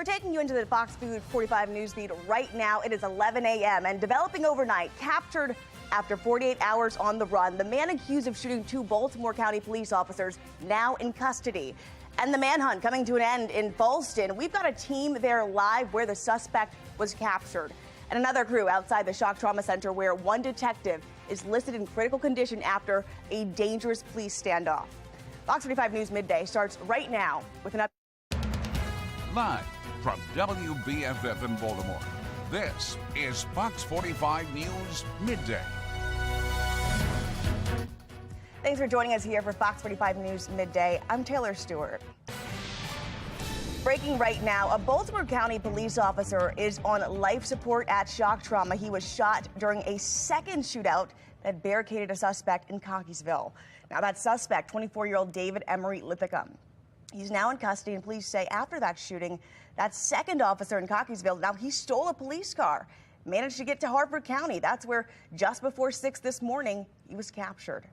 We're taking you into the FOX45 news feed right now. It is 11 a.m. and developing overnight, captured after 48 hours on the run, the man accused of shooting two Baltimore County police officers now in custody. And the manhunt coming to an end in Falston. We've got a team there live where the suspect was captured. And another crew outside the Shock Trauma Center where one detective is listed in critical condition after a dangerous police standoff. FOX45 News Midday starts right now with an update. Live from WBFF in Baltimore, this is FOX45 News Midday. Thanks for joining us here for FOX45 News Midday. I'm Taylor Stewart. Breaking right now, a Baltimore County police officer is on life support at Shock Trauma. He was shot during a second shootout that barricaded a suspect in Cockeysville. Now, that suspect, 24-year-old David Emery Linthicum, he's now in custody, and police say after that shooting, that second officer in Cockeysville, now he stole a police car, managed to get to Harford County. That's where just before 6 this morning, he was captured.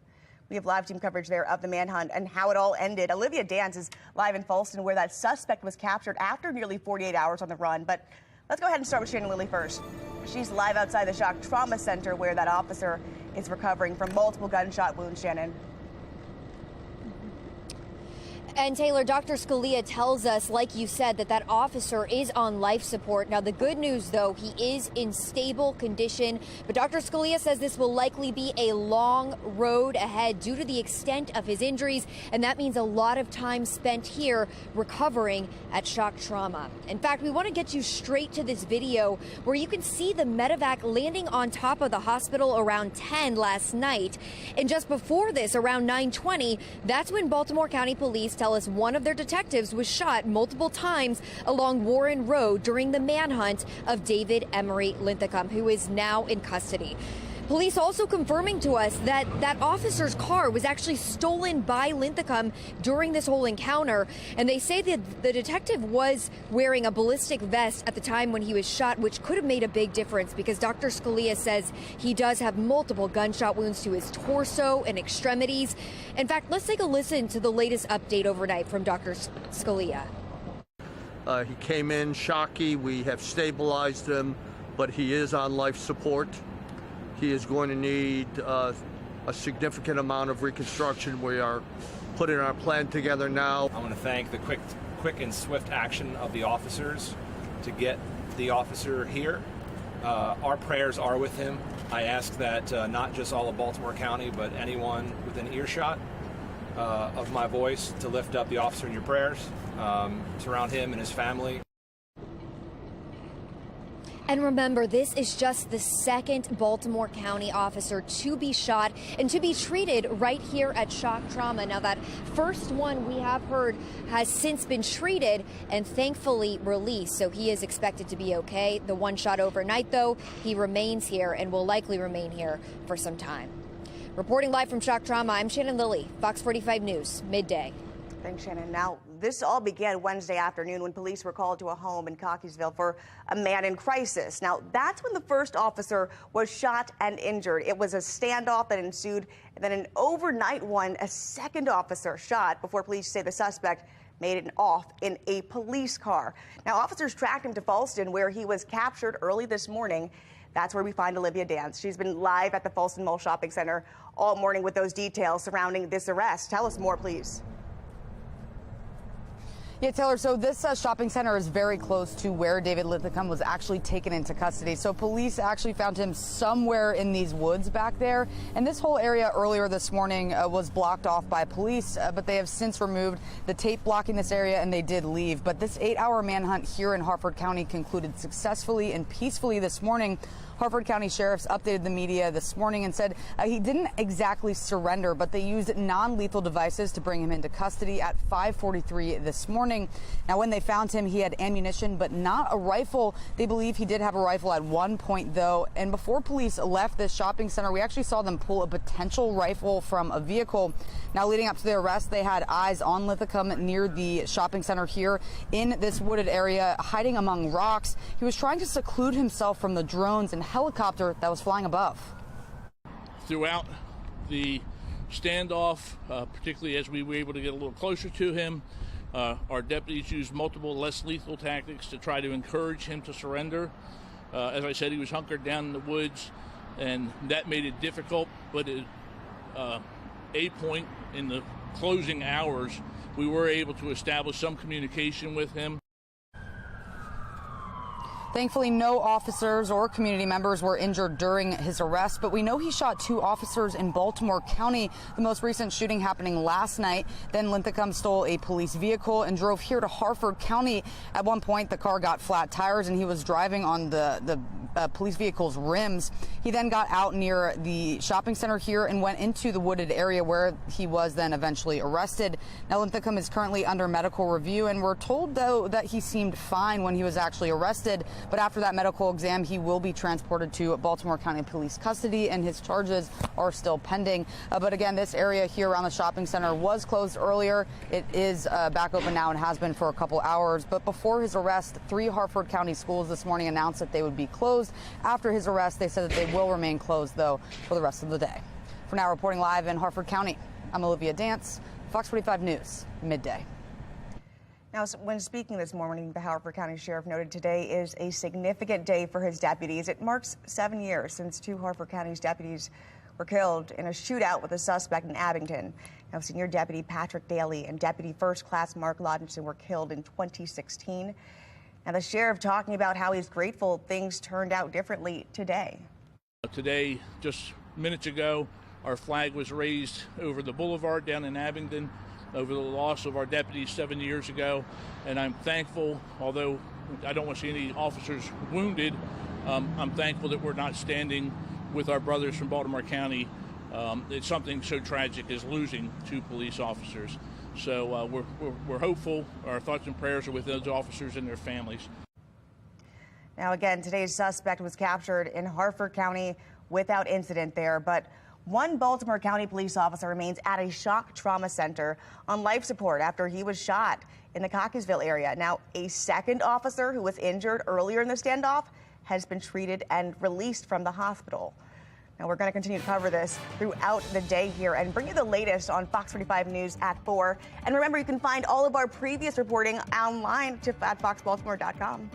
We have live team coverage there of the manhunt and how it all ended. Olivia Dance is live in Falston where that suspect was captured after nearly 48 hours on the run. But let's go ahead and start with Shannon Lilly first. She's live outside the Shock Trauma Center where that officer is recovering from multiple gunshot wounds. Shannon. And Taylor, Dr. Scalia tells us, like you said, that officer is on life support. Now, the good news, though, he is in stable condition. But Dr. Scalia says this will likely be a long road ahead due to the extent of his injuries. And that means a lot of time spent here recovering at Shock Trauma. In fact, we want to get you straight to this video where you can see the medevac landing on top of the hospital around 10 last night. And just before this, around 9:20, that's when Baltimore County Police tell us one of their detectives was shot multiple times along Warren Road during the manhunt of David Emery Linthicum, who is now in custody. Police also confirming to us that that officer's car was actually stolen by Linthicum during this whole encounter. And they say that the detective was wearing a ballistic vest at the time when he was shot, which could have made a big difference because Dr. Scalia says he does have multiple gunshot wounds to his torso and extremities. In fact, let's take a listen to the latest update overnight from Dr. Scalia. He came in shocky. We have stabilized him, but he is on life support. He is going to need a significant amount of reconstruction. We are putting our plan together now. I want to thank the quick and swift action of the officers to get the officer here. Our prayers are with him. I ask that not just all of Baltimore County, but anyone within earshot of my voice to lift up the officer in your prayers, surround him and his family. And remember, this is just the second Baltimore County officer to be shot and to be treated right here at Shock Trauma. Now, that first one we have heard has since been treated and thankfully released, so he is expected to be okay. The one shot overnight, though, he remains here and will likely remain here for some time. Reporting live from Shock Trauma, I'm Shannon Lilly, FOX45 News, Midday. Thanks, Shannon. Now, this all began Wednesday afternoon when police were called to a home in Cockeysville for a man in crisis. Now, that's when the first officer was shot and injured. It was a standoff that ensued, and then an overnight one, a second officer shot before police say the suspect made it off in a police car. Now, officers tracked him to Falston, where he was captured early this morning. That's where we find Olivia Dance. She's been live at the Falston Mall Shopping Center all morning with those details surrounding this arrest. Tell us more, please. Yeah, Taylor, so this shopping center is very close to where David Linthicum was actually taken into custody. So police actually found him somewhere in these woods back there. And this whole area earlier this morning was blocked off by police, but they have since removed the tape blocking this area and they did leave. But this 8-hour manhunt here in Harford County concluded successfully and peacefully this morning. Harford County sheriffs updated the media this morning and said he didn't exactly surrender, but they used non-lethal devices to bring him into custody at 5:43 this morning. Now, when they found him, he had ammunition, but not a rifle. They believe he did have a rifle at one point, though. And before police left this shopping center, we actually saw them pull a potential rifle from a vehicle. Now, leading up to their arrest, they had eyes on Linthicum near the shopping center here in this wooded area, hiding among rocks. He was trying to seclude himself from the drones and helicopter that was flying above. Throughout the standoff, particularly as we were able to get a little closer to him, Our deputies used multiple less lethal tactics to try to encourage him to surrender. As I said, he was hunkered down in the woods, and that made it difficult. But at a point in the closing hours, we were able to establish some communication with him. Thankfully, no officers or community members were injured during his arrest, but we know he shot 2 officers in Baltimore County, the most recent shooting happening last night. Then Linthicum stole a police vehicle and drove here to Harford County. At one point, the car got flat tires and he was driving on the police vehicle's rims. He then got out near the shopping center here and went into the wooded area where he was then eventually arrested. Now, Linthicum is currently under medical review, and we're told, though, that he seemed fine when he was actually arrested. But after that medical exam, he will be transported to Baltimore County Police custody, and his charges are still pending. But again, this area here around the shopping center was closed earlier. It is back open now and has been for a couple hours. But before his arrest, 3 Harford County schools this morning announced that they would be closed. After his arrest, they said that they will remain closed, though, for the rest of the day. For now, reporting live in Harford County, I'm Olivia Dance, Fox 45 News, Midday. Now, when speaking this morning, the Harford County Sheriff noted today is a significant day for his deputies. It marks 7 years since 2 Harford County's deputies were killed in a shootout with a suspect in Abington. Now, Senior Deputy Patrick Daly and Deputy First Class Mark Lodgington were killed in 2016. Now, the sheriff talking about how he's grateful things turned out differently today. Today, just minutes ago, our flag was raised over the boulevard down in Abington over the loss of our deputies 7 years ago, and I'm thankful, although I don't want to see any officers wounded, I'm thankful that we're not standing with our brothers from Baltimore County. It's something so tragic as losing 2 police officers. So we're hopeful. Our thoughts and prayers are with those officers and their families. Now, again, today's suspect was captured in Harford County without incident there, but 1 Baltimore County police officer remains at a shock trauma center on life support after he was shot in the Cockeysville area. Now, a 2nd officer who was injured earlier in the standoff has been treated and released from the hospital. Now, we're going to continue to cover this throughout the day here and bring you the latest on Fox 45 News at 4. And remember, you can find all of our previous reporting online at foxbaltimore.com.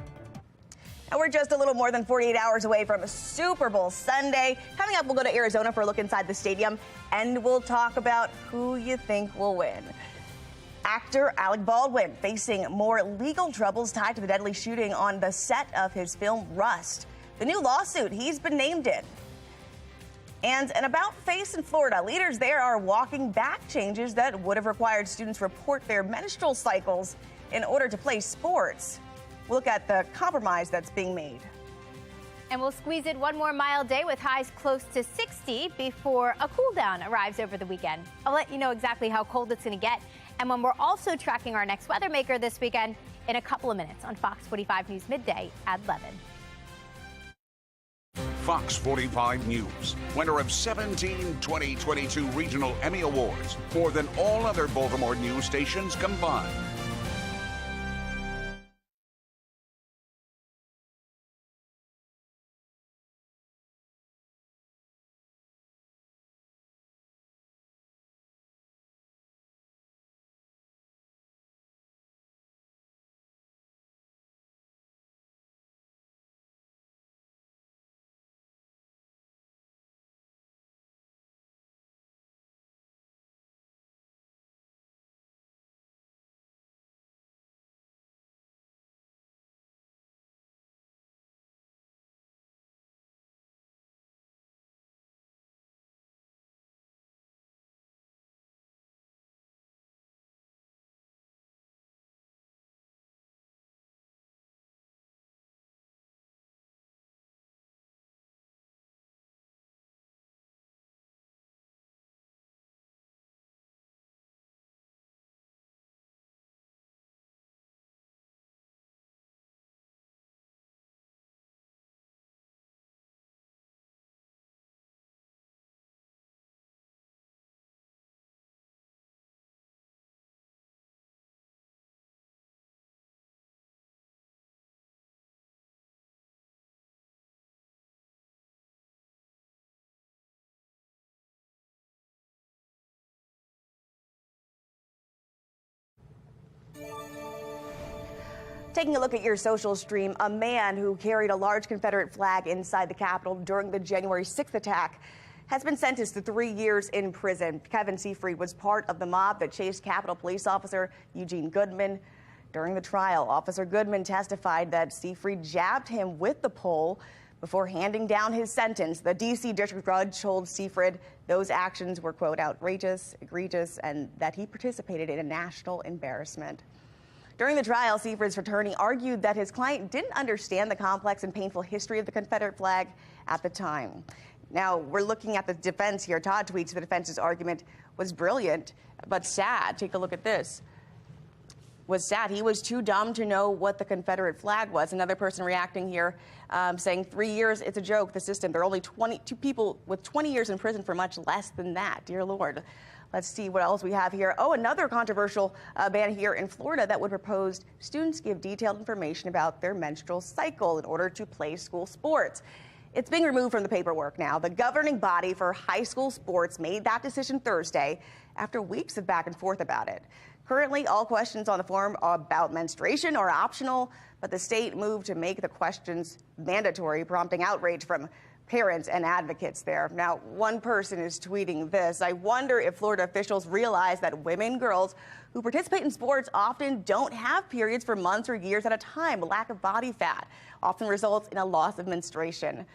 Now, we're just a little more than 48 hours away from Super Bowl Sunday. Coming up, we'll go to Arizona for a look inside the stadium, and we'll talk about who you think will win. Actor Alec Baldwin facing more legal troubles tied to the deadly shooting on the set of his film Rust. The new lawsuit he's been named in. And an about face in Florida, leaders there are walking back changes that would have required students report their menstrual cycles in order to play sports. Look at the compromise that's being made. And we'll squeeze in one more mild day with highs close to 60 before a cool down arrives over the weekend. I'll let you know exactly how cold it's going to get and when we're also tracking our next weather maker this weekend in a couple of minutes on Fox 45 News Midday at 11. Fox 45 News, winner of 17 2022 Regional Emmy Awards, more than all other Baltimore news stations combined. Taking a look at your social stream, a man who carried a large Confederate flag inside the Capitol during the January 6th attack has been sentenced to 3 years in prison. Kevin Seafried was part of the mob that chased Capitol Police Officer Eugene Goodman. During the trial, Officer Goodman testified that Seafried jabbed him with the pole before handing down his sentence. The D.C. District Judge told Seafried those actions were, quote, outrageous, egregious, and that he participated in a national embarrassment. During the trial, Seafried's attorney argued that his client didn't understand the complex and painful history of the Confederate flag at the time. Now, we're looking at the defense here. Todd tweets the defense's argument was brilliant, but sad. Take a look at this. Was sad. He was too dumb to know what the Confederate flag was. Another person reacting here saying 3 years, it's a joke, the system. There are only 22 people with 20 years in prison for much less than that. Dear Lord. Let's see what else we have here. Oh, another controversial ban here in Florida that would propose students give detailed information about their menstrual cycle in order to play school sports. It's being removed from the paperwork now. The governing body for high school sports made that decision Thursday after weeks of back and forth about it. Currently, all questions on the form about menstruation are optional, but the state moved to make the questions mandatory, prompting outrage from parents and advocates there. Now, one person is tweeting this. I wonder if Florida officials realize that women, girls who participate in sports often don't have periods for months or years at a time. Lack of body fat often results in a loss of menstruation.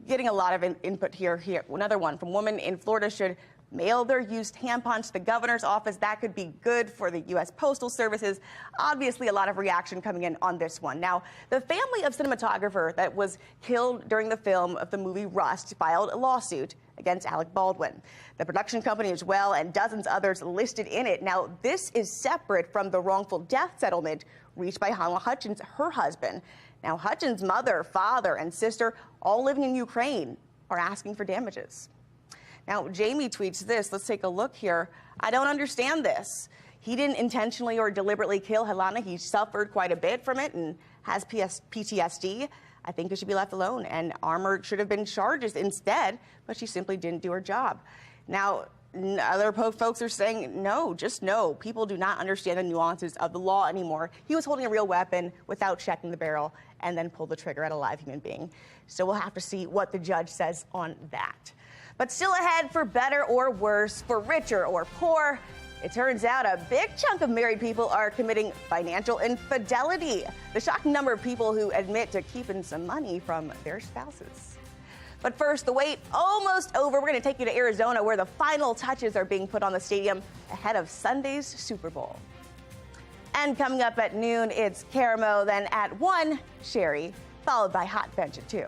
Getting a lot of input here. Another one from women in Florida should mail their used tampons to the governor's office. That could be good for the U.S. Postal Services. Obviously, a lot of reaction coming in on this one. Now, the family of cinematographer that was killed during the film of the movie Rust filed a lawsuit against Alec Baldwin. The production company as well, and dozens others listed in it. Now, this is separate from the wrongful death settlement reached by Hannah Hutchins, her husband. Now, Hutchins' mother, father, and sister, all living in Ukraine, are asking for damages. Now, Jamie tweets this. Let's take a look here. I don't understand this. He didn't intentionally or deliberately kill Helena. He suffered quite a bit from it and has PTSD. I think it should be left alone, and Armour should have been charged instead, but she simply didn't do her job. Now, other folks are saying, no, just no. People do not understand the nuances of the law anymore. He was holding a real weapon without checking the barrel and then pulled the trigger at a live human being. So we'll have to see what the judge says on that. But still ahead, for better or worse, for richer or poor, it turns out a big chunk of married people are committing financial infidelity. The shocking number of people who admit to keeping some money from their spouses. But first, the wait almost over. We're going to take you to Arizona, where the final touches are being put on the stadium ahead of Sunday's Super Bowl. And coming up at noon, it's Caramo. Then at 1, Sherry, followed by Hot Bench at 2.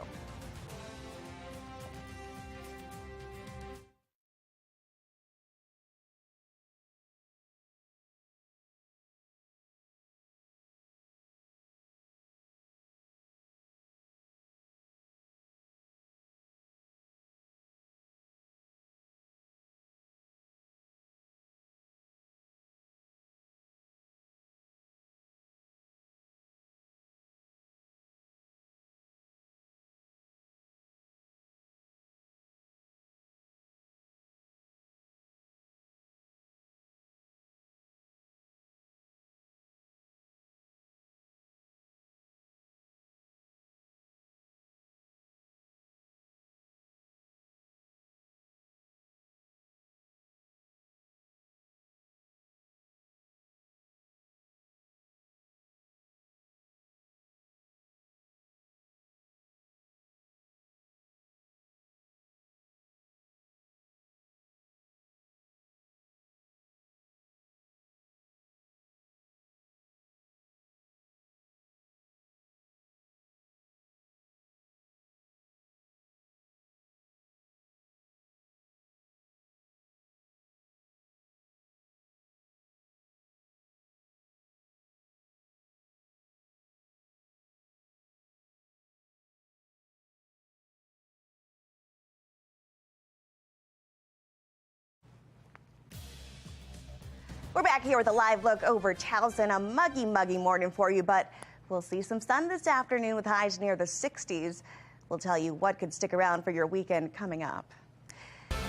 We're back here with a live look over Towson. A muggy morning for you, but we'll see some sun this afternoon with highs near the 60s. We'll tell you what could stick around for your weekend coming up.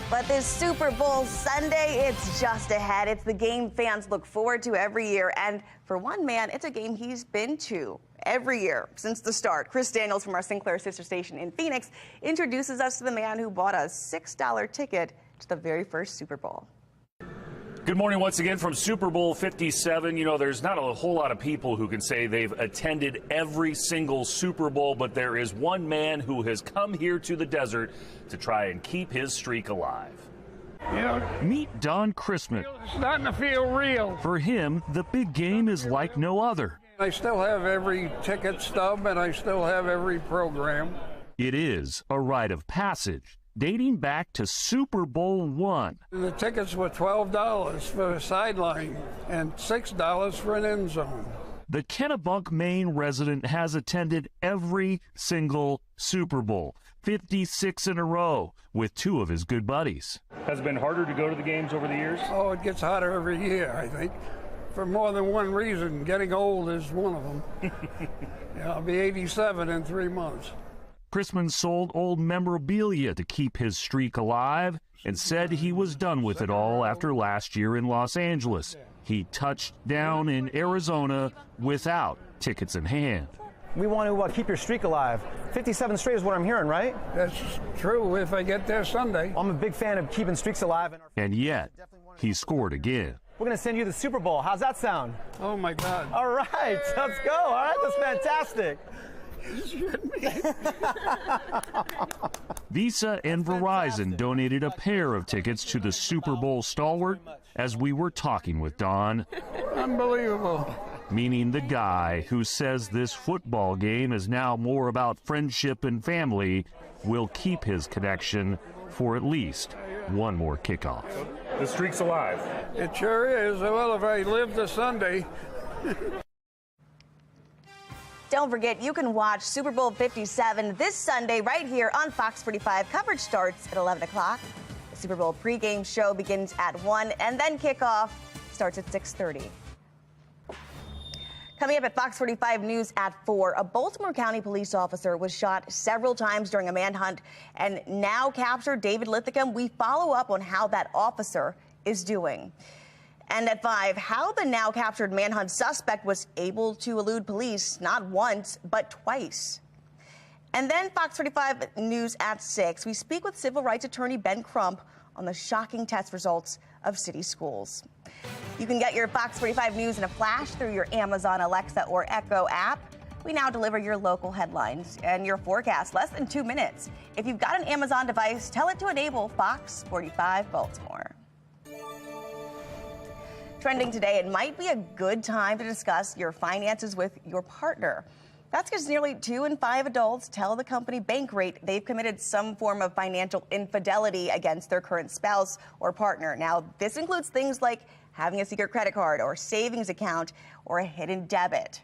But this Super Bowl Sunday, it's just ahead. It's the game fans look forward to every year. And for one man, it's a game he's been to every year since the start. Chris Daniels from our Sinclair sister station in Phoenix introduces us to the man who bought a $6 ticket to the very first Super Bowl. Good morning once again from Super Bowl 57. You know, there's not a whole lot of people who can say they've attended every single Super Bowl, but there is one man who has come here to the desert to try and keep his streak alive. You know, Meet Don Christmas. it's starting to feel real. For him, the big game is like no other. I still have every ticket stub and I still have every program. It is a rite of passage dating back to Super Bowl I. The tickets were $12 for a sideline and $6 for an end zone. The Kennebunk, Maine resident has attended every single Super Bowl, 56 in a row, with two of his good buddies. Has it been harder to go to the games over the years? Oh, it gets hotter every year, I think, for more than one reason. Getting old is one of them. Yeah, I'll be 87 in 3 months. Chrisman sold old memorabilia to keep his streak alive and said he was done with it all after last year in Los Angeles. He touched down in Arizona without tickets in hand. We want to keep your streak alive. 57 straight is what I'm hearing, right? That's true if I get there Sunday. I'm a big fan of keeping streaks alive. And yet, he scored again. We're going to send you the Super Bowl. How's that sound? Oh, my God. All right, let's go. All right, that's fantastic. Visa and Verizon donated a pair of tickets to the Super Bowl stalwart as we were talking with Don. Unbelievable. Meaning the guy who says this football game is now more about friendship and family will keep his connection for at least one more kickoff. The streak's alive. It sure is. Well, if I live to Sunday. Don't forget, you can watch Super Bowl 57 this Sunday right here on Fox 45. Coverage starts at 11 o'clock. The Super Bowl pregame show begins at 1, and then kickoff starts at 6:30. Coming up at Fox 45 News at 4, a Baltimore County police officer was shot several times during a manhunt and now captured. David Lithicum, we follow up on how that officer is doing. And at 5, how the now captured manhunt suspect was able to elude police not once, but twice. And then Fox 45 News at 6, we speak with civil rights attorney Ben Crump on the shocking test results of city schools. You can get your Fox 45 News in a flash through your Amazon Alexa or Echo app. We now deliver your local headlines and your forecast less than 2 minutes. If you've got an Amazon device, tell it to enable Fox 45 Baltimore. Trending today, it might be a good time to discuss your finances with your partner. That's because nearly 2 in 5 adults tell the company Bankrate they've committed some form of financial infidelity against their current spouse or partner. Now, this includes things like having a secret credit card or savings account or a hidden debit.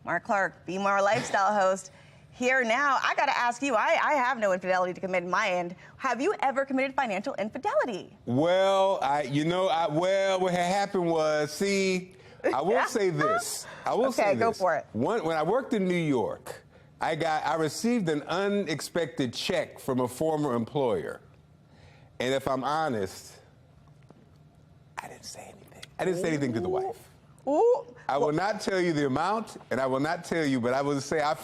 Mark Clark, Be More Lifestyle host, here now. I got to ask you, I have no infidelity to commit in my end. Have you ever committed financial infidelity? Well, what had happened was, I will say this. I will say this. Okay, go for it. When I worked in New York, I received an unexpected check from a former employer. And if I'm honest, I didn't say anything. I didn't say anything to the wife. Ooh. I will not tell you the amount, and I will not tell you, but I will say I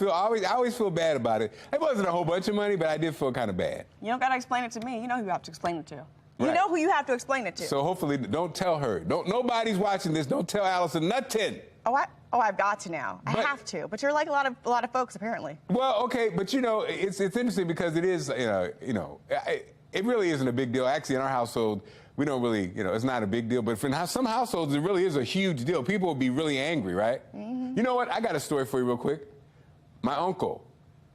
always feel bad about it. It wasn't a whole bunch of money, but I did feel kind of bad. You don't got to explain it to me. You know who you have to explain it to. You Right. know who you have to explain it to. So hopefully, don't tell her. Nobody's watching this. Don't tell Allison nothing. I've got to now. I have to. But you're like a lot of folks, apparently. Well, okay, but it's interesting because it is, it really isn't a big deal. Actually, in our household, we don't really, it's not a big deal. But for some households, it really is a huge deal. People will be really angry, right? Mm-hmm. You know what? I got a story for you real quick. My uncle,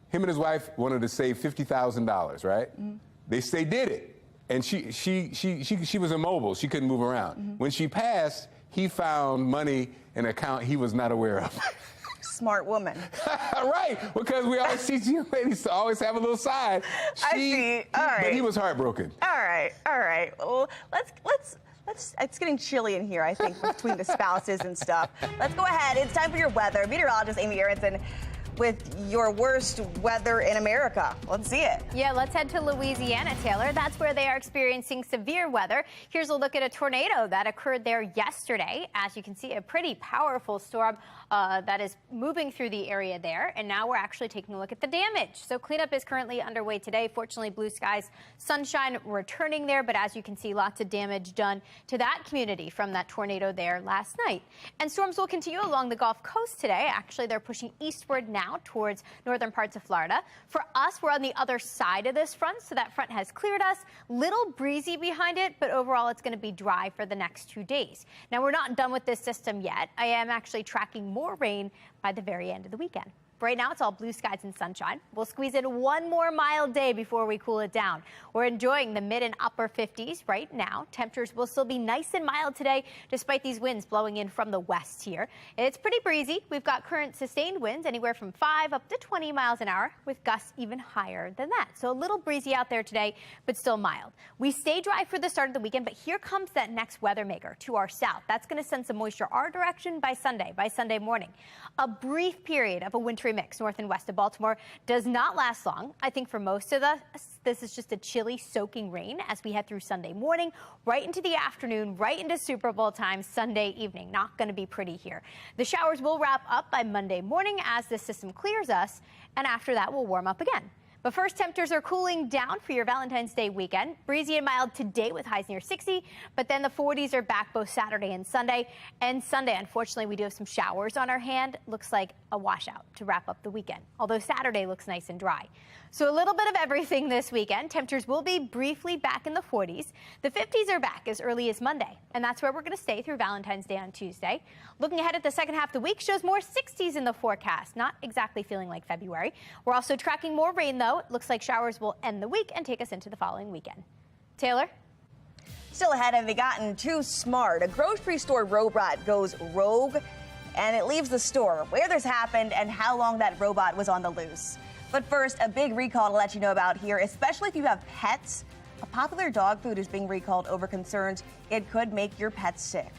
him and his wife wanted to save $50,000, right? Mm-hmm. They did it. And she was immobile. She couldn't move around. Mm-hmm. When she passed, he found money in an account he was not aware of. Smart woman. Right, because we always teach you ladies to always have a little side. I see. All right. But he was heartbroken. All right. Well, let's it's getting chilly in here, I think, between the spouses and stuff. Let's go ahead. It's time for your weather. Meteorologist Amy Aronson. with your worst weather in America. Let's see it. Yeah, let's head to Louisiana, Taylor. That's where they are experiencing severe weather. Here's a look at a tornado that occurred there yesterday. As you can see, a pretty powerful storm that is moving through the area there. And now we're actually taking a look at the damage. So cleanup is currently underway today. Fortunately, blue skies, sunshine returning there. But as you can see, lots of damage done to that community from that tornado there last night. And storms will continue along the Gulf Coast today. Actually, they're pushing eastward now towards northern parts of Florida. For us, we're on the other side of this front, so that front has cleared us. Little breezy behind it, but overall it's going to be dry for the next 2 days. Now, we're not done with this system yet. I am actually tracking more rain by the very end of the weekend. Right now, it's all blue skies and sunshine. We'll squeeze in one more mild day before we cool it down. We're enjoying the mid and upper 50s right now. Temperatures will still be nice and mild today, despite these winds blowing in from the west here. It's pretty breezy. We've got current sustained winds anywhere from 5 up to 20 miles an hour, with gusts even higher than that. So a little breezy out there today, but still mild. We stay dry for the start of the weekend, but here comes that next weather maker to our south. That's going to send some moisture our direction by Sunday morning. A brief period of a wintry mix north and west of Baltimore does not last long. I think for most of us, this is just a chilly, soaking rain as we head through Sunday morning, right into the afternoon, right into Super Bowl time Sunday evening. Not going to be pretty here. The showers will wrap up by Monday morning as the system clears us, and after that, we'll warm up again. But first, temperatures are cooling down for your Valentine's Day weekend. Breezy and mild today with highs near 60, but then the 40s are back both Saturday and Sunday. And Sunday, unfortunately, we do have some showers on our hand. Looks like a washout to wrap up the weekend, although Saturday looks nice and dry. So a little bit of everything this weekend. Temperatures will be briefly back in the 40s. The 50s are back as early as Monday, and that's where we're going to stay through Valentine's Day on Tuesday. Looking ahead at the second half of the week shows more 60s in the forecast. Not exactly feeling like February. We're also tracking more rain, though. It looks like showers will end the week and take us into the following weekend. Taylor? Still ahead, have they gotten too smart? A grocery store robot goes rogue, and it leaves the store. Where this happened and how long that robot was on the loose. But first, a big recall to let you know about here, especially if you have pets. A popular dog food is being recalled over concerns it could make your pets sick.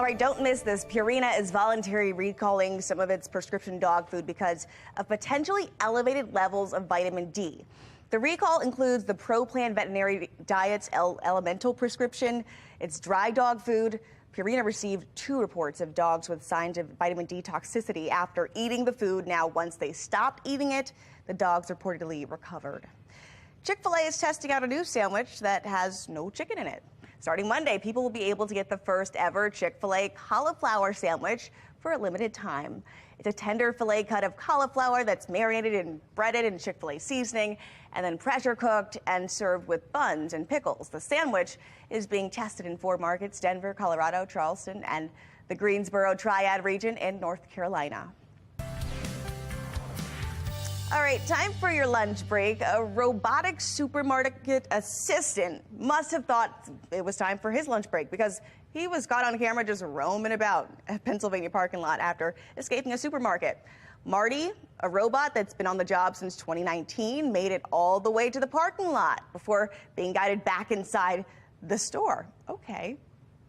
All right, don't miss this. Purina is voluntarily recalling some of its prescription dog food because of potentially elevated levels of vitamin D. The recall includes the Pro Plan Veterinary Diet's Elemental prescription. It's dry dog food. Purina received 2 reports of dogs with signs of vitamin D toxicity after eating the food. Now, once they stopped eating it, the dogs reportedly recovered. Chick-fil-A is testing out a new sandwich that has no chicken in it. Starting Monday, people will be able to get the first ever Chick-fil-A cauliflower sandwich for a limited time. It's a tender filet cut of cauliflower that's marinated and breaded in Chick-fil-A seasoning and then pressure cooked and served with buns and pickles. The sandwich is being tested in 4 markets: Denver, Colorado, Charleston, and the Greensboro Triad region in North Carolina. All right, time for your lunch break. A robotic supermarket assistant must have thought it was time for his lunch break because he was caught on camera just roaming about a Pennsylvania parking lot after escaping a supermarket. Marty, a robot that's been on the job since 2019, made it all the way to the parking lot before being guided back inside the store. Okay.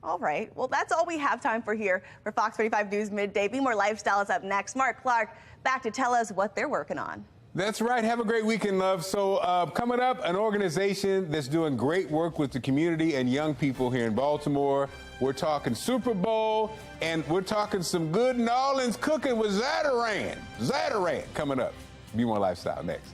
All right. Well, that's all we have time for here for Fox 45 News Midday. Be More Lifestyle is up next. Mark Clark back to tell us what they're working on. That's right. Have a great weekend, love. So coming up, an organization that's doing great work with the community and young people here in Baltimore. We're talking Super Bowl, and we're talking some good New Orleans cooking with Zatarain. Zatarain coming up. Be More Lifestyle next.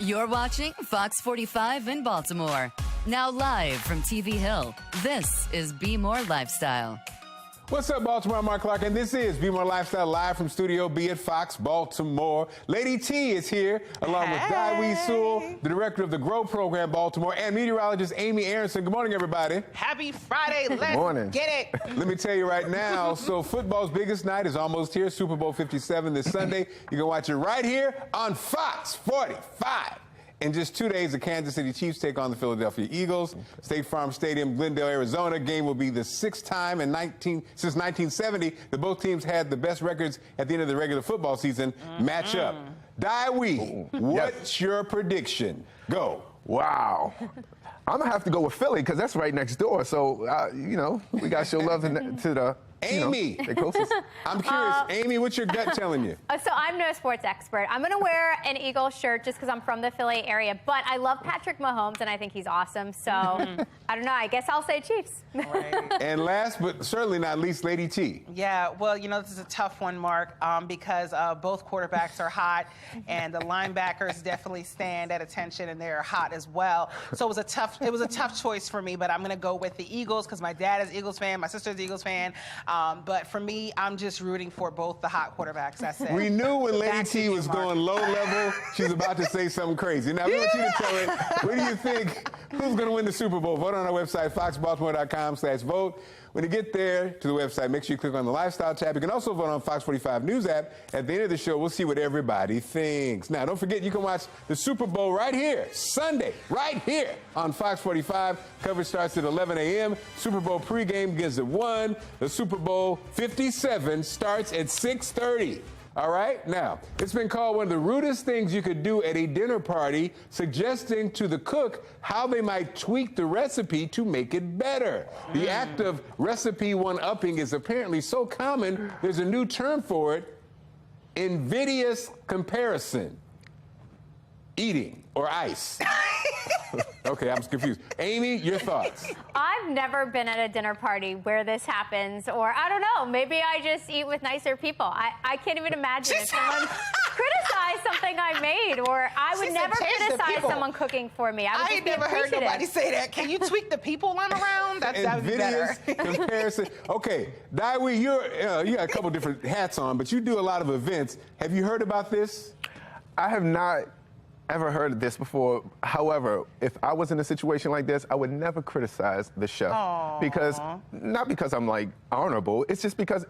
You're watching Fox 45 in Baltimore. Now live from TV Hill, this is Be More Lifestyle. What's up, Baltimore? I'm Mark Clark, and this is Be More Lifestyle live from Studio B at Fox Baltimore. Lady T is here, along with Diwe Sewell, the director of the GROW program, Baltimore, and meteorologist Amy Aronson. Good morning, everybody. Happy Friday. Let's get it. Let me tell you right now, so football's biggest night is almost here, Super Bowl 57 this Sunday. You can watch it right here on Fox 45. In just 2 days, the Kansas City Chiefs take on the Philadelphia Eagles. State Farm Stadium, Glendale, Arizona. Game will be the sixth time since 1970 that both teams had the best records at the end of the regular football season match up. Diwe, what's your prediction? Go. Wow. I'm going to have to go with Philly because that's right next door. So, we got to show love to the Amy. The closest. I'm curious. Amy, what's your gut telling you? So I'm no sports expert. I'm going to wear an Eagles shirt just because I'm from the Philly area. But I love Patrick Mahomes, and I think he's awesome. So I don't know. I guess I'll say Chiefs. Right. And last but certainly not least, Lady T. Yeah, well, this is a tough one, Mark, because both quarterbacks are hot, and the linebackers definitely stand at attention, and they're hot as well. So it was a tough choice for me, but I'm going to go with the Eagles because my dad is Eagles fan, my sister's Eagles fan. But for me, I'm just rooting for both the hot quarterbacks. That's it. We knew when Lady T was going low level, she was about to say something crazy. Now, we want you to tell it. What do you think? Who's going to win the Super Bowl? Vote on our website, foxbaltimore.com/vote. When you get there to the website, make sure you click on the Lifestyle tab. You can also vote on Fox 45 News app. At the end of the show, we'll see what everybody thinks. Now, don't forget, you can watch the Super Bowl right here, Sunday, right here on Fox 45. Coverage starts at 11 a.m. Super Bowl pregame begins at 1. The Super Bowl 57 starts at 6:30. All right? Now, it's been called one of the rudest things you could do at a dinner party, suggesting to the cook how they might tweak the recipe to make it better. The act of recipe one-upping is apparently so common, there's a new term for it, invidious comparison. Eating or ice. Okay, I'm confused. Amy, your thoughts? I've never been at a dinner party where this happens, or I don't know, maybe I just eat with nicer people. I can't even imagine if someone criticized something I made, or I would never criticize someone cooking for me. I ain't never heard nobody say that. Can you tweak the people I'm around? That would be better. Comparison. Okay, Diwe, you got a couple different hats on, but you do a lot of events. Have you heard about this? I have not ever heard of this before. However, if I was in a situation like this, I would never criticize the chef. Aww. Not because I'm like honorable, it's just because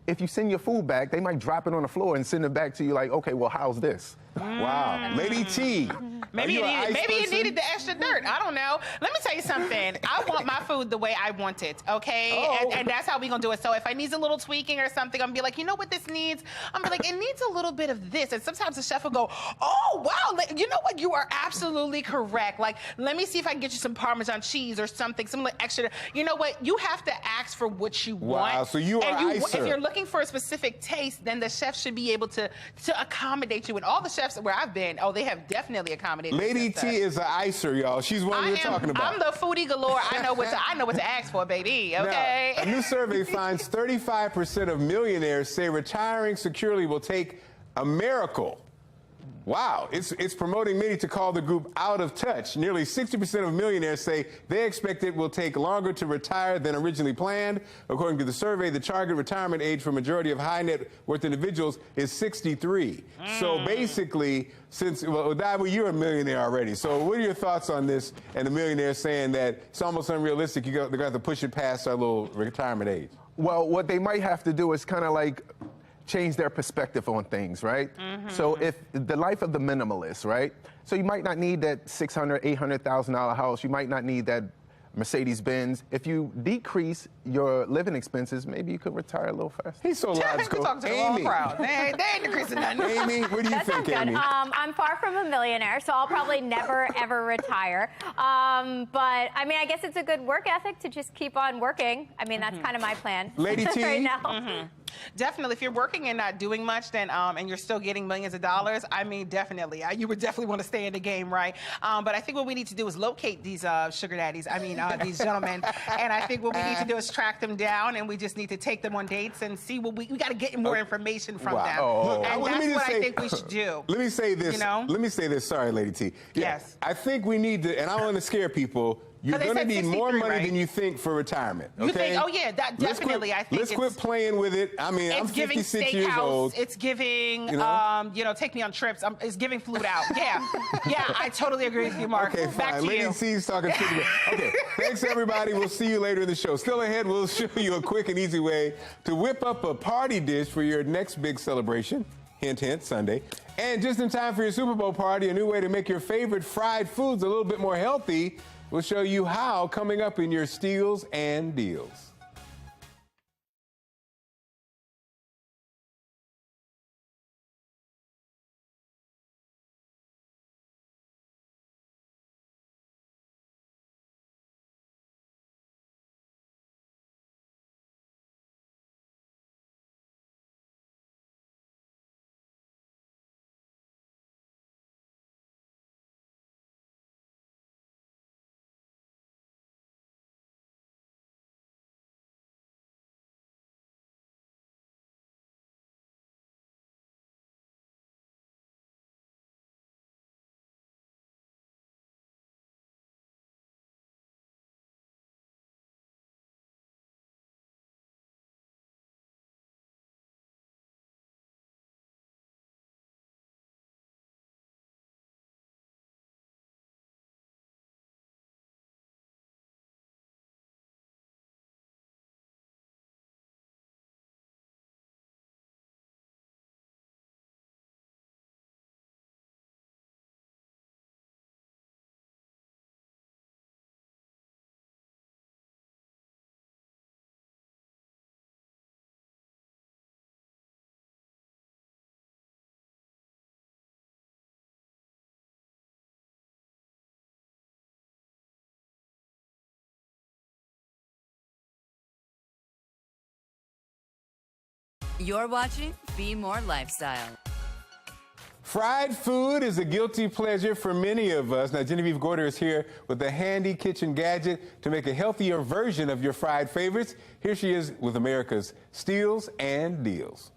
if you send your food back, they might drop it on the floor and send it back to you like, okay, well, how's this? Wow. Lady T. Maybe you needed the extra dirt. I don't know. Let me tell you something. I want my food the way I want it, okay? And that's how we're going to do it. So if I need a little tweaking or something, I'm going to be like, you know what this needs? I'm going to be like, it needs a little bit of this. And sometimes the chef will go, oh, wow. You know what? You are absolutely correct. Like, let me see if I can get you some Parmesan cheese or something, some extra. You know what? You have to ask for what you want. Wow, so you are icer. If you're looking for a specific taste, then the chef should be able to accommodate you. And all the chefs where I've been, they have definitely accommodated. Lady T is an icer, y'all. She's one you're talking about. I'm the foodie galore. I know what to ask for, baby. Okay. Now, a new survey finds 35% of millionaires say retiring securely will take a miracle. Wow, it's promoting many to call the group out of touch. Nearly 60% of millionaires say they expect it will take longer to retire than originally planned. According to the survey, the target retirement age for majority of high net worth individuals is 63. So basically, Diwe, you're a millionaire already. So what are your thoughts on this and the millionaires saying that it's almost unrealistic, they're going to have to push it past our little retirement age? Well, what they might have to do is kind of like change their perspective on things, right? So if the life of the minimalist, right? So you might not need that $600,000, $800,000 house. You might not need that Mercedes-Benz. If you decrease your living expenses, maybe you could retire a little faster. He's so logical. Talking to the wrong crowd. They ain't decreasing nothing. Amy, what do you think, Amy? I'm far from a millionaire, so I'll probably never, ever retire. But, I mean, I guess it's a good work ethic to just keep on working. I mean, that's kind of my plan Lady T? right now. Definitely, if you're working and not doing much, then and you're still getting millions of dollars, I mean, definitely, you would definitely want to stay in the game, right? But I think what we need to do is locate these sugar daddies. I mean, these gentlemen, and I think what we need to do is track them down, and we just need to take them on dates and see what we got to get more information from them, and that's what I think we should do. Let me say this. You know? Let me say this. Sorry, Lady T. Yeah, yes. I think we need to, and I don't want to scare people. You're going to need more money than you think for retirement. Okay? You think? Oh yeah, that definitely. I think let's quit playing with it. I mean, I'm 56 years old. It's giving, take me on trips. It's giving flute out. Yeah, yeah. I totally agree with you, Mark. Okay, fine. Back to Lady you. C's talking sugar. Okay, thanks everybody. We'll see you later in the show. Still ahead, we'll show you a quick and easy way to whip up a party dish for your next big celebration. Hint, hint, Sunday. And just in time for your Super Bowl party, a new way to make your favorite fried foods a little bit more healthy. We'll show you how coming up in your Steals and Deals. You're watching Be More Lifestyle. Fried food is a guilty pleasure for many of us. Now, Genevieve Gorder is here with a handy kitchen gadget to make a healthier version of your fried favorites. Here she is with America's Steals and Deals.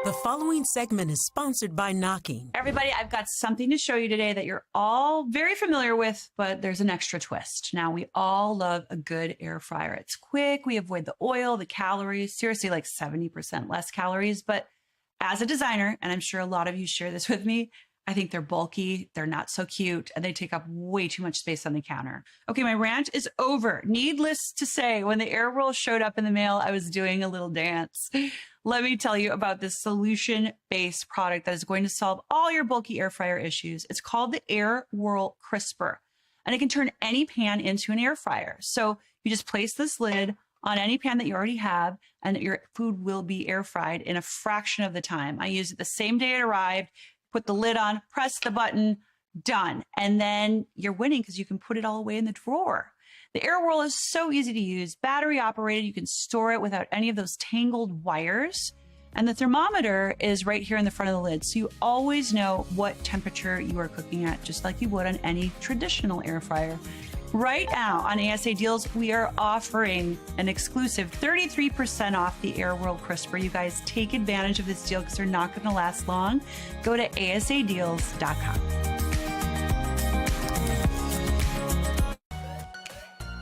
The following segment is sponsored by Knocking. Everybody, I've got something to show you today that you're all very familiar with, but there's an extra twist. Now, we all love a good air fryer. It's quick. We avoid the oil, the calories, seriously, like 70% less calories. But as a designer, and I'm sure a lot of you share this with me, I think they're bulky, they're not so cute, and they take up way too much space on the counter. Okay, my rant is over. Needless to say, when the air roll showed up in the mail, I was doing a little dance. Let me tell you about this solution-based product that is going to solve all your bulky air fryer issues. It's called the Air Whirl Crisper, and it can turn any pan into an air fryer. So you just place this lid on any pan that you already have, and your food will be air fried in a fraction of the time. I used it the same day it arrived, put the lid on, press the button, done. And then you're winning because you can put it all away in the drawer. The Air Whirl is so easy to use, battery operated. You can store it without any of those tangled wires. And the thermometer is right here in the front of the lid. So you always know what temperature you are cooking at, just like you would on any traditional air fryer. Right now on ASA Deals, we are offering an exclusive 33% off the Air Whirl Crisper. You guys take advantage of this deal because they're not going to last long. Go to asadeals.com.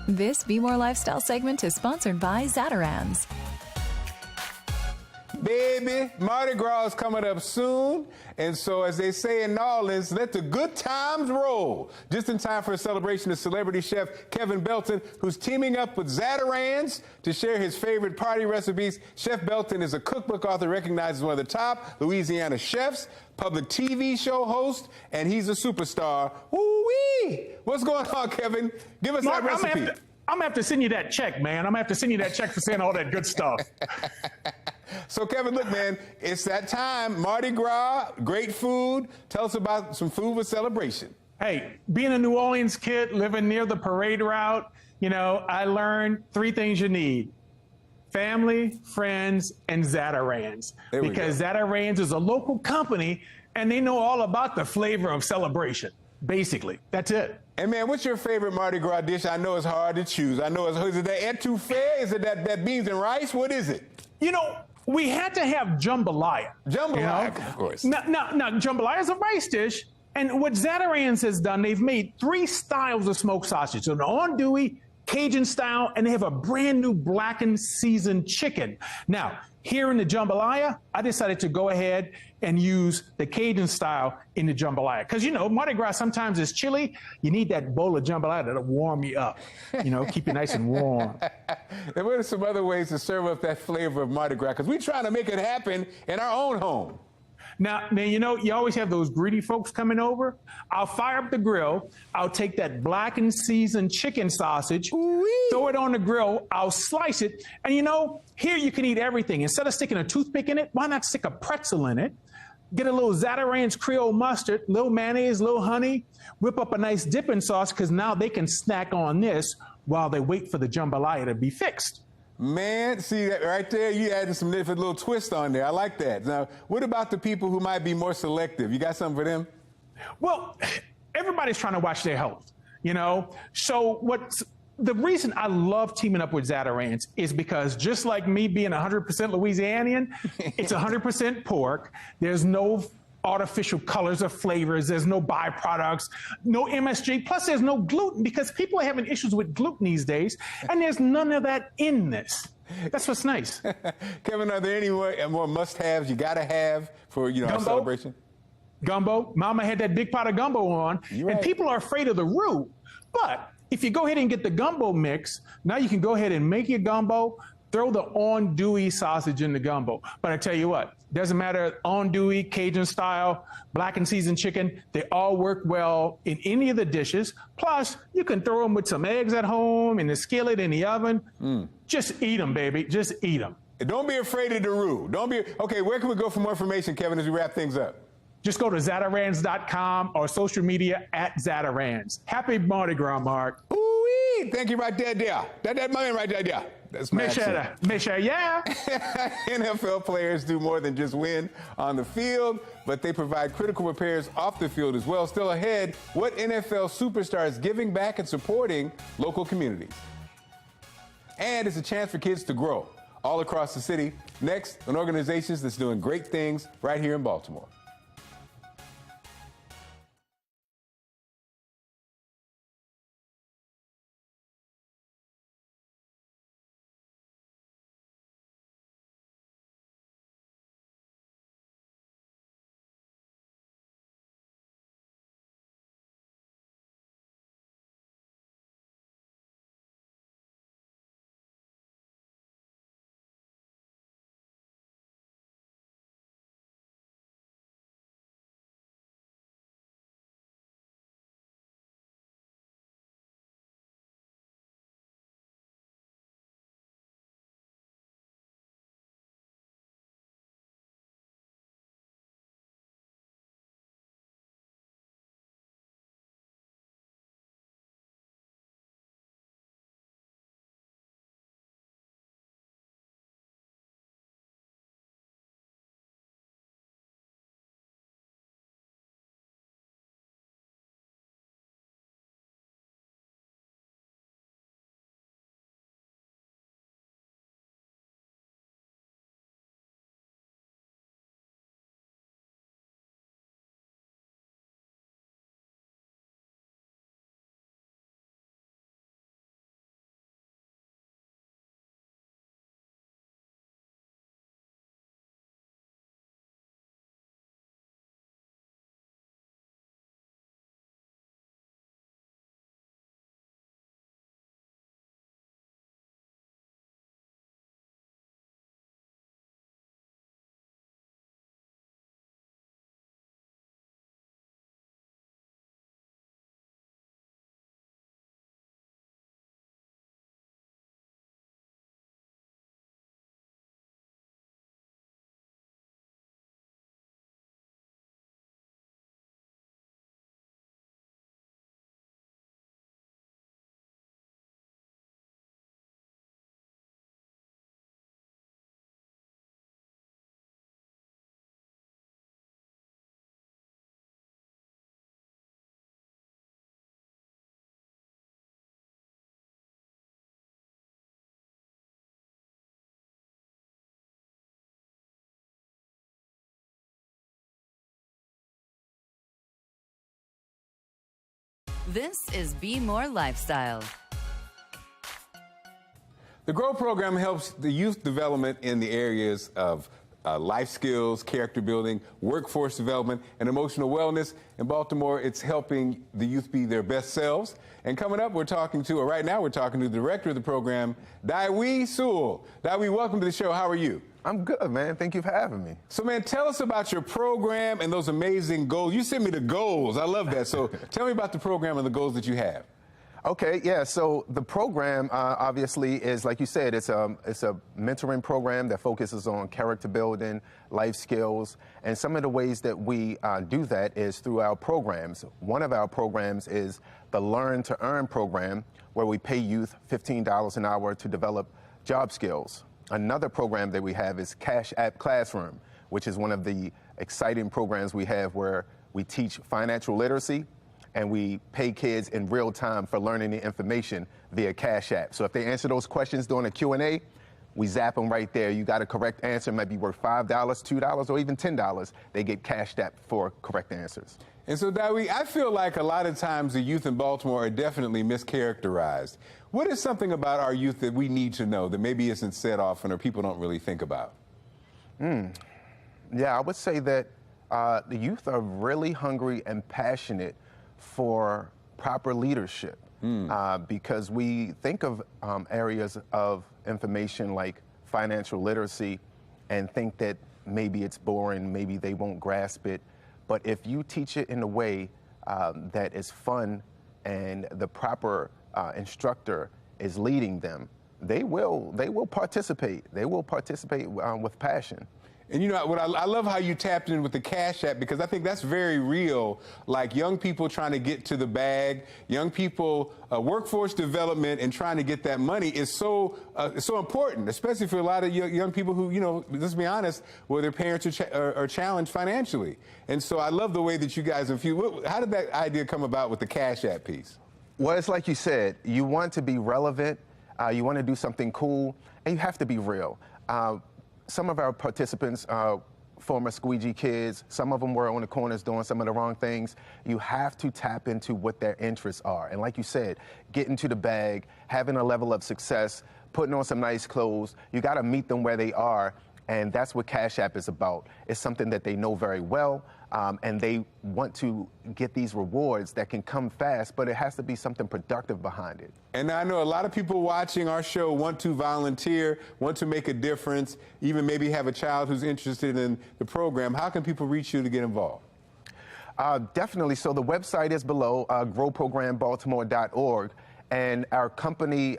This Be More Lifestyle segment is sponsored by Zatarans. Baby, Mardi Gras is coming up soon. And so, as they say in New Orleans, let the good times roll. Just in time for a celebration of celebrity chef Kevin Belton, who's teaming up with Zatarans to share his favorite party recipes. Chef Belton is a cookbook author recognized as one of the top Louisiana chefs, public TV show host, and he's a superstar. Woo-wee! What's going on, Kevin? Give us that recipe. I'm going to have to send you that check, man. I'm going to have to send you that check for saying all that good stuff. So, Kevin, look, man, it's that time. Mardi Gras, great food. Tell us about some food with celebration. Hey, being a New Orleans kid, living near the parade route, I learned 3 things you need. family, friends, and Zatarans. Because Zatarans is a local company, and they know all about the flavor of celebration. Basically, that's it. And man, what's your favorite Mardi Gras dish? I know it's hard to choose. I know is it that etouffee? Is it that beans and rice? What is it? You know, we had to have jambalaya. Jambalaya, of course. Now, jambalaya is a rice dish, and what Zatarans has done, they've made 3 styles of smoked sausage. So the andouille, Cajun style, and they have a brand new blackened seasoned chicken. Now, here in the jambalaya, I decided to go ahead and use the Cajun style in the jambalaya. Because, you know, Mardi Gras sometimes is chilly. You need that bowl of jambalaya that'll warm you up, you know, keep you nice and warm. And what are some other ways to serve up that flavor of Mardi Gras? Because we're trying to make it happen in our own home. Now, you know, you always have those greedy folks coming over. I'll fire up the grill. I'll take that blackened seasoned chicken sausage, throw it on the grill. I'll slice it. And, you know, here you can eat everything. Instead of sticking a toothpick in it, why not stick a pretzel in it? Get a little Zatarans Creole mustard, little mayonnaise, little honey. Whip up a nice dipping sauce, because now they can snack on this while they wait for the jambalaya to be fixed. Man, see that right there? You added some different little twist on there. I like that. Now, what about the people who might be more selective? You got something for them? Well, everybody's trying to watch their health, you know? So the reason I love teaming up with Zatarans is because just like me being 100% Louisianian, it's 100% pork. There's no artificial colors or flavors. There's no byproducts, no MSG. Plus, there's no gluten, because people are having issues with gluten these days, and there's none of that in this. That's what's nice. Kevin, are there any more must-haves you got to have for, you know, our celebration? Gumbo. Mama had that big pot of gumbo on, and people are afraid of the roux. But if you go ahead and get the gumbo mix, now you can go ahead and make your gumbo, throw the andouille sausage in the gumbo. But I tell you what, doesn't matter, andouille, Cajun style, blackened seasoned chicken, they all work well in any of the dishes. Plus, you can throw them with some eggs at home, in the skillet, in the oven. Just eat them, baby. Just eat them. Don't be afraid of the roux. Okay, where can we go for more information, Kevin, as we wrap things up? Just go to Zatarans.com or social media @Zatarans. Happy Mardi Gras, Mark. Ooh-wee. Thank you right there. That man right there. That's my Misha, yeah. NFL players do more than just win on the field, but they provide critical repairs off the field as well. Still ahead, what NFL superstar is giving back and supporting local communities? And it's a chance for kids to grow all across the city. Next, an organization that's doing great things right here in Baltimore. This is Be More Lifestyle. The GROW program helps the youth development in the areas of life skills, character building, workforce development, and emotional wellness. In Baltimore, it's helping the youth be their best selves. And coming up, right now we're talking to the director of the program, Daiwi Sewell. Daiwi, welcome to the show. How are you? I'm good, man. Thank you for having me. So, man, tell us about your program and those amazing goals. You sent me the goals. I love that. So tell me about the program and the goals that you have. Okay, yeah, so the program obviously is, like you said, it's a mentoring program that focuses on character building, life skills, and some of the ways that we do that is through our programs. One of our programs is the Learn to Earn program, where we pay youth $15 an hour to develop job skills. Another program that we have is Cash App Classroom, which is one of the exciting programs we have where we teach financial literacy, and we pay kids in real time for learning the information via Cash App. So if they answer those questions during a Q&A, we zap them right there. You got a correct answer, might be worth $5, $2, or even $10. They get Cash App for correct answers. And so, Daiwi, I feel like a lot of times the youth in Baltimore are definitely mischaracterized. What is something about our youth that we need to know that maybe isn't said often or people don't really think about? Yeah, I would say that the youth are really hungry and passionate for proper leadership because we think of areas of information like financial literacy and think that maybe it's boring, maybe they won't grasp it. But if you teach it in a way that is fun and the proper instructor is leading them, they will participate. They will participate with passion. And you know, I love how you tapped in with the Cash App, because I think that's very real. Like young people trying to get to the bag, young people, workforce development and trying to get that money is so important, especially for a lot of young people who, you know, let's be honest, where their parents are challenged financially. And so I love the way that you guys infuse. How did that idea come about with the Cash App piece? Well, it's like you said, you want to be relevant, you want to do something cool, and you have to be real. Some of our participants are former squeegee kids. Some of them were on the corners doing some of the wrong things. You have to tap into what their interests are. And like you said, getting to the bag, having a level of success, putting on some nice clothes. You got to meet them where they are. And that's what Cash App is about. It's something that they know very well. And they want to get these rewards that can come fast, but it has to be something productive behind it. And I know a lot of people watching our show want to volunteer, want to make a difference, even maybe have a child who's interested in the program. How can people reach you to get involved? Definitely. So the website is below, growprogrambaltimore.org. And our company,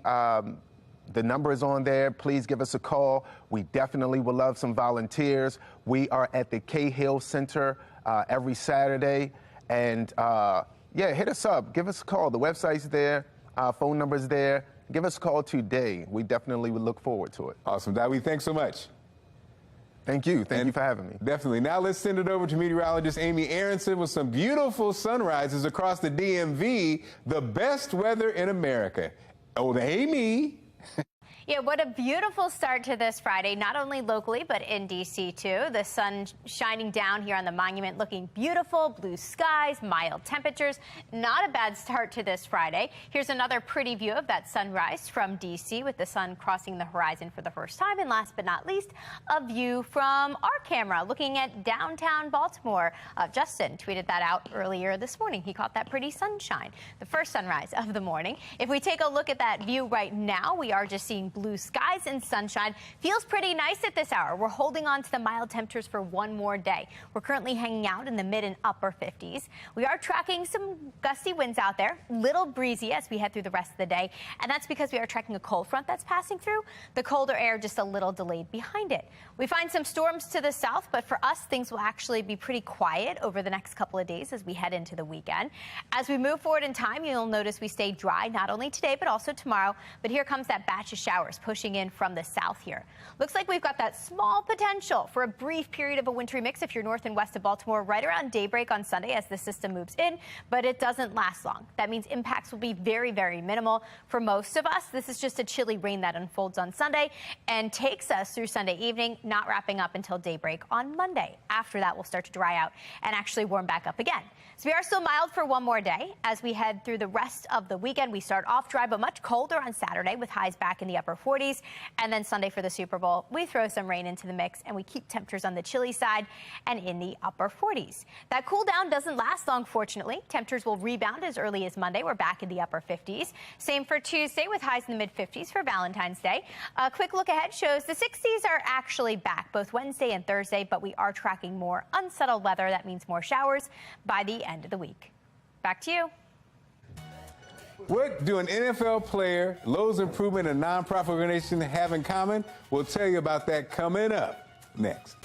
the number is on there. Please give us a call. We definitely would love some volunteers. We are at the Cahill Center every Saturday. And yeah, hit us up. Give us a call. The website's there. Phone number's there. Give us a call today. We definitely would look forward to it. Awesome. Daiwi, thanks so much. Thank you. Thank you for having me. Definitely. Now let's send it over to meteorologist Amy Aronson with some beautiful sunrises across the DMV. The best weather in America. Oh, Amy. Yeah, what a beautiful start to this Friday, not only locally, but in D.C. too. The sun shining down here on the monument, looking beautiful, blue skies, mild temperatures. Not a bad start to this Friday. Here's another pretty view of that sunrise from D.C. with the sun crossing the horizon for the first time. And last but not least, a view from our camera looking at downtown Baltimore. Justin tweeted that out earlier this morning. He caught that pretty sunshine, the first sunrise of the morning. If we take a look at that view right now, we are just seeing blue skies and sunshine. Feels pretty nice at this hour. We're holding on to the mild temperatures for one more day. We're currently hanging out in the mid and upper 50s. We are tracking some gusty winds out there, little breezy as we head through the rest of the day. And that's because we are tracking a cold front that's passing through. The colder air just a little delayed behind it. We find some storms to the south, but for us, things will actually be pretty quiet over the next couple of days as we head into the weekend. As we move forward in time, you'll notice we stay dry not only today, but also tomorrow. But here comes that batch of showers showers pushing in from the south here. Looks like we've got that small potential for a brief period of a wintry mix if you're north and west of Baltimore right around daybreak on Sunday as the system moves in, but it doesn't last long. That means impacts will be very, very minimal for most of us. This is just a chilly rain that unfolds on Sunday and takes us through Sunday evening, not wrapping up until daybreak on Monday. After that, we'll start to dry out and actually warm back up again. So we are still mild for one more day. As we head through the rest of the weekend, we start off dry but much colder on Saturday with highs back in the upper 40s. And then Sunday for the Super Bowl, we throw some rain into the mix and we keep temperatures on the chilly side and in the upper 40s. That cool down doesn't last long, fortunately. Temperatures will rebound as early as Monday. We're back in the upper 50s. Same for Tuesday with highs in the mid 50s for Valentine's Day. A quick look ahead shows the 60s are actually back both Wednesday and Thursday, but we are tracking more unsettled weather. That means more showers by the end of the week. Back to you. What do an NFL player, Lowe's Improvement, and a nonprofit organization have in common? We'll tell you about that coming up next.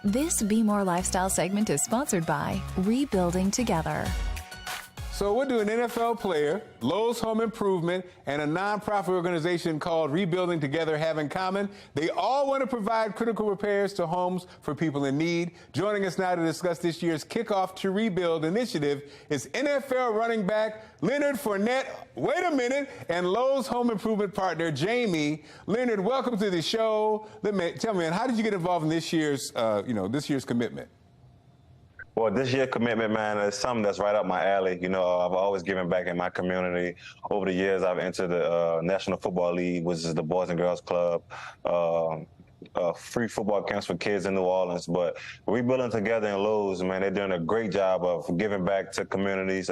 This Be More Lifestyle segment is sponsored by Rebuilding Together. So what do an NFL player, Lowe's Home Improvement, and a nonprofit organization called Rebuilding Together have in common? They all want to provide critical repairs to homes for people in need. Joining us now to discuss this year's Kickoff to Rebuild initiative is NFL running back Leonard Fournette, wait a minute, and Lowe's Home Improvement partner Jamie. Leonard, welcome to the show. Tell me, man, how did you get involved in this year's, this year's commitment? Well, this year's commitment, man, is something that's right up my alley. You know, I've always given back in my community. Over the years, I've entered the National Football League, which is the Boys and Girls Club, free football camps for kids in New Orleans. But Rebuilding Together in Lowe's, man, they're doing a great job of giving back to communities.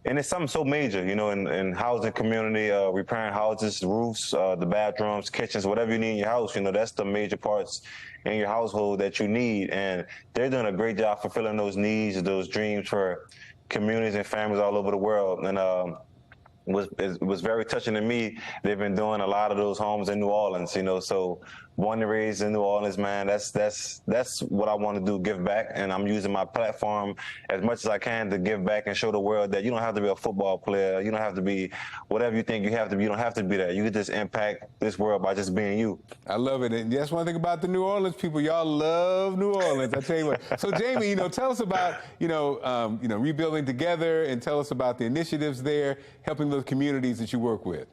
And it's something so major, you know, in housing community, repairing houses, roofs, the bathrooms, kitchens, whatever you need in your house, you know, that's the major parts in your household that you need. And they're doing a great job fulfilling those needs, those dreams for communities and families all over the world. And it was very touching to me. They've been doing a lot of those homes in New Orleans, you know, so born and raised in New Orleans, man. That's what I want to do, give back. And I'm using my platform as much as I can to give back and show the world that you don't have to be a football player. You don't have to be whatever you think you have to be. You don't have to be that. You can just impact this world by just being you. I love it. And that's one thing about the New Orleans people. Y'all love New Orleans. I tell you what. So, Jamie, tell us about, Rebuilding Together, and tell us about the initiatives there, helping those communities that you work with.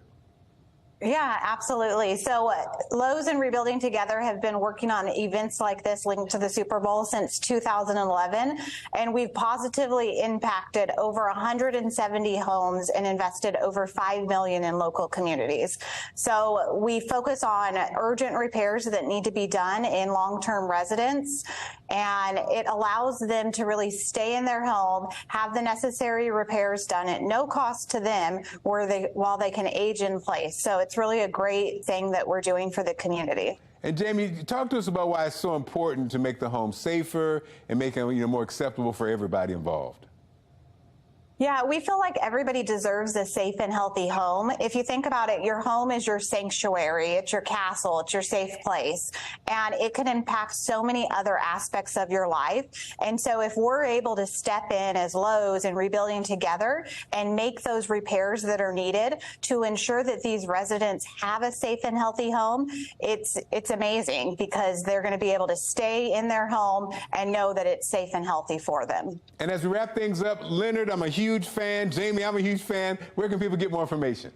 Yeah, absolutely. So Lowe's and Rebuilding Together have been working on events like this linked to the Super Bowl since 2011, and we've positively impacted over 170 homes and invested over $5 million in local communities. So we focus on urgent repairs that need to be done in long-term residents, and it allows them to really stay in their home, have the necessary repairs done at no cost to them while they can age in place. So it's really a great thing that we're doing for the community. And Jamie, talk to us about why it's so important to make the home safer and make it more acceptable for everybody involved. Yeah, we feel like everybody deserves a safe and healthy home. If you think about it, your home is your sanctuary, it's your castle, it's your safe place, and it can impact so many other aspects of your life. And so if we're able to step in as Lowe's and Rebuilding Together and make those repairs that are needed to ensure that these residents have a safe and healthy home, it's amazing, because they're going to be able to stay in their home and know that it's safe and healthy for them. And as we wrap things up, Leonard, I'm a huge fan. Jamie, I'm a huge fan. Where can people get more information?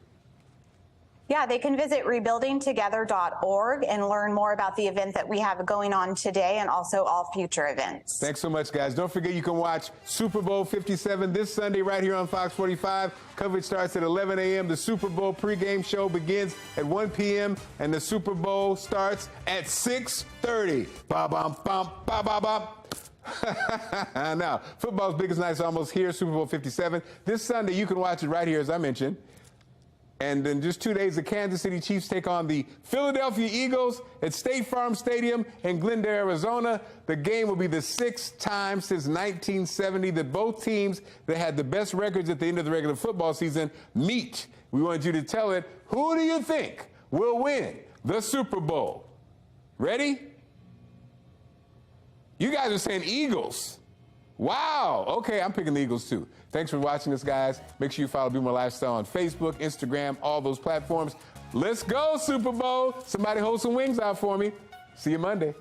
Yeah, they can visit rebuildingtogether.org and learn more about the event that we have going on today and also all future events. Thanks so much, guys. Don't forget you can watch Super Bowl 57 this Sunday right here on Fox 45. Coverage starts at 11 a.m. The Super Bowl pregame show begins at 1 p.m. and the Super Bowl starts at 6:30. Ba-bum-bum, ba-ba-bum. Now, football's biggest night is almost here, Super Bowl 57. This Sunday, you can watch it right here, as I mentioned. And in just 2 days, the Kansas City Chiefs take on the Philadelphia Eagles at State Farm Stadium in Glendale, Arizona. The game will be the 6th time since 1970 that both teams that had the best records at the end of the regular football season meet. We want you to tell it, who do you think will win the Super Bowl? Ready? You guys are saying Eagles. Wow. Okay, I'm picking the Eagles too. Thanks for watching us, guys. Make sure you follow Be More Lifestyle on Facebook, Instagram, all those platforms. Let's go, Super Bowl. Somebody hold some wings out for me. See you Monday.